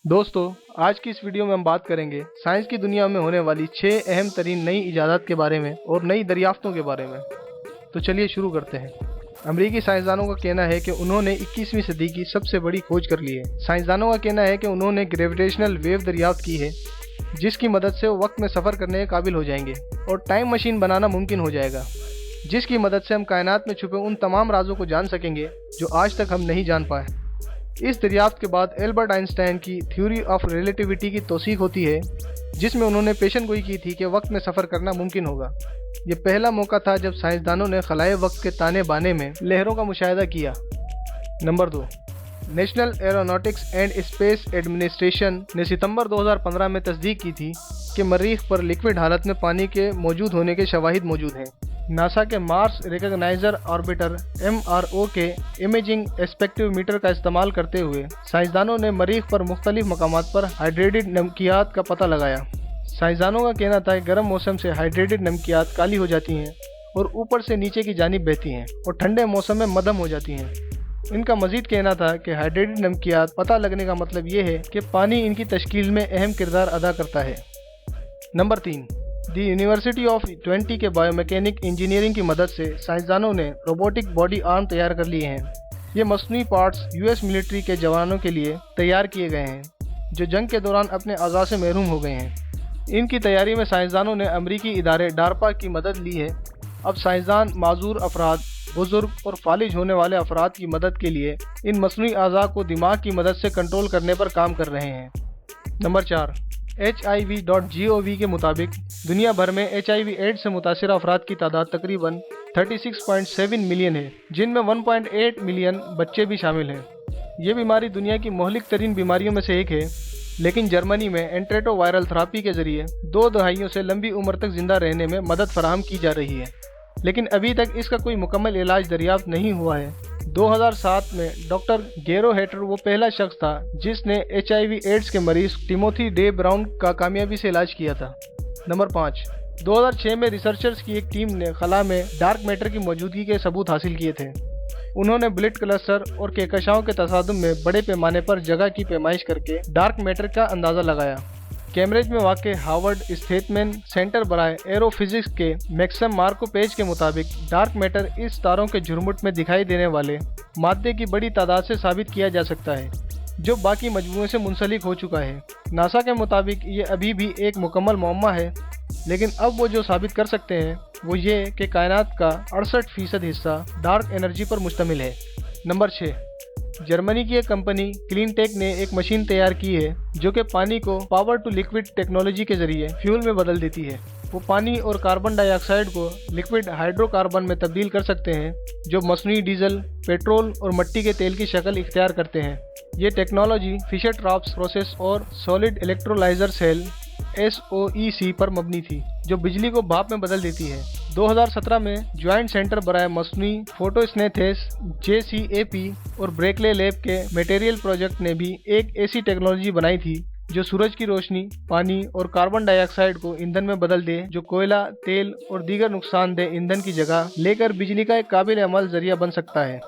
दोस्तों, आज की इस वीडियो में हम बात करेंगे साइंस की दुनिया में होने वाली 6 अहम तरीन नई इजादात के बारे में और नई दरियाफ्तों के बारे में। तो चलिए शुरू करते हैं। अमेरिकी साइंसदानों का कहना है कि उन्होंने 21वीं सदी की सबसे बड़ी खोज कर ली है। साइंसदानों का कहना है कि उन्होंने ग्रेविटेशनल वेव दरियाफ्त की है, जिसकी मदद से वो वक्त में सफ़र करने के काबिल हो जाएंगे और टाइम मशीन बनाना मुमकिन हो जाएगा, जिसकी मदद से हम कायनात में छुपे उन तमाम राजों को जान सकेंगे जो आज तक हम नहीं जान पाए। इस दरियाफ्त के बाद एल्बर्ट आइंस्टाइन की थ्योरी ऑफ रिलेटिविटी की तौसीक होती है, जिसमें उन्होंने पेशन गोई की थी कि वक्त में सफ़र करना मुमकिन होगा। ये पहला मौका था जब साइंसदानों ने खलाए वक्त के ताने बाने में लहरों का मुशाहिदा किया। Number 2, national aeronautics and space administration ने सितंबर 2015 में तस्दीक की थी कि मरीख पर लिक्विड हालत में पानी के मौजूद होने के शवाहिद मौजूद हैं। नासा के मार्स रिकॉग्नाइजर ऑर्बिटर MRO के इमेजिंग स्पेक्ट्रोमीटर का इस्तेमाल करते हुए साइंसदानों ने मरीख पर मुख्तलिफ मकामात पर हाइड्रेटेड नमकियात का पता लगाया। साइंसदानों का कहना था कि गर्म मौसम से हाइड्रेटेड नमकियात काली हो जाती हैं और ऊपर से नीचे की जानिब बहती हैं और ठंडे मौसम में मध्यम हो जाती हैं। इनका मजीद कहना था कि हाइड्रेटेड नमकियात पता लगने का मतलब ये है कि पानी इनकी तश्कील में अहम किरदार अदा करता है। नंबर 3, दी यूनिवर्सिटी ऑफ 20 के बायोमैकेनिक इंजीनियरिंग की मदद से साइंसदानों ने रोबोटिक बॉडी आर्म तैयार कर लिए हैं। ये मसनूई पार्ट्स US मिलिट्री के जवानों के लिए तैयार किए गए हैं, जो जंग के दौरान अपने अज़ा से महरूम हो गए हैं। इनकी तैयारी में साइंसदानों ने अमरीकी इदारे डारपा की मदद ली है। अब साइंसदान माजूर अफराद, बुजुर्ग और फालिज होने वाले अफराद की मदद के लिए इन मसनूई अज़ा को दिमाग की मदद से कंट्रोल करने पर काम कर रहे हैं। नंबर 4, HIV.gov के मुताबिक दुनिया भर में HIV एड्स से मुतासिर अफराद की तादाद तकरीबन 36.7 मिलियन है, जिनमें 1.8 मिलियन बच्चे भी शामिल हैं। ये बीमारी दुनिया की मोहलिक तरीन बीमारियों में से एक है, लेकिन जर्मनी में एंट्रेटोवायरल थेरेपी के जरिए 2 दहाइयों से लंबी उम्र तक जिंदा रहने में मदद फराहम की जा रही है, लेकिन अभी तक इसका कोई मुकम्मल इलाज दरियाफ्त नहीं हुआ है। 2007 में डॉक्टर गेरो हेटर वो पहला शख्स था जिसने HIV एड्स के मरीज टिमोथी डे ब्राउन का कामयाबी से इलाज किया था। नंबर 5, 2006 में रिसर्चर्स की एक टीम ने खला में डार्क मैटर की मौजूदगी के सबूत हासिल किए थे। उन्होंने ब्लिट क्लस्टर और कहकशाओं के तसादुम में बड़े पैमाने पर जगह की पैमाइश करके डार्क मैटर का अंदाज़ा लगाया। कैम्ब्रिज में वाक़ हार्वर्ड स्टेथमैन सेंटर बराए एरोफिजिक्स के मैक्सम मार्को पेज के मुताबिक डार्क मैटर इस तारों के झुरमुट में दिखाई देने वाले मादे की बड़ी तादाद से साबित किया जा सकता है, जो बाकी मजमूए से मुंसलिक हो चुका है। नासा के मुताबिक ये अभी भी एक मुकम्मल मुअम्मा है, लेकिन अब वो जो साबित कर सकते हैं वो ये कि कायनात का 68% हिस्सा डार्क एनर्जी पर मुश्तमिल है। नंबर 6, जर्मनी की एक कंपनी क्लीनटेक ने एक मशीन तैयार की है जो कि पानी को पावर टू लिक्विड टेक्नोलॉजी के जरिए फ्यूल में बदल देती है। वो पानी और कार्बन डाइऑक्साइड को लिक्विड हाइड्रोकार्बन में तब्दील कर सकते हैं, जो मसनूई डीजल, पेट्रोल और मिट्टी के तेल की शक्ल इख्तियार करते हैं। ये टेक्नोलॉजी फिशर ट्रैप्स प्रोसेस और सॉलिड इलेक्ट्रोलाइजर सेल SOEC पर मबनी थी, जो बिजली को भाप में बदल देती है। 2017 में ज्वाइंट सेंटर बराए मसनूई फोटोसिंथेसिस JCAP और ब्रेकले लैब के मटेरियल प्रोजेक्ट ने भी एक ऐसी टेक्नोलॉजी बनाई थी जो सूरज की रोशनी, पानी और कार्बन डाइऑक्साइड को ईंधन में बदल दे, जो कोयला, तेल और दीगर नुकसानदेह ईंधन की जगह लेकर बिजली का एक काबिल अमल जरिया बन सकता है।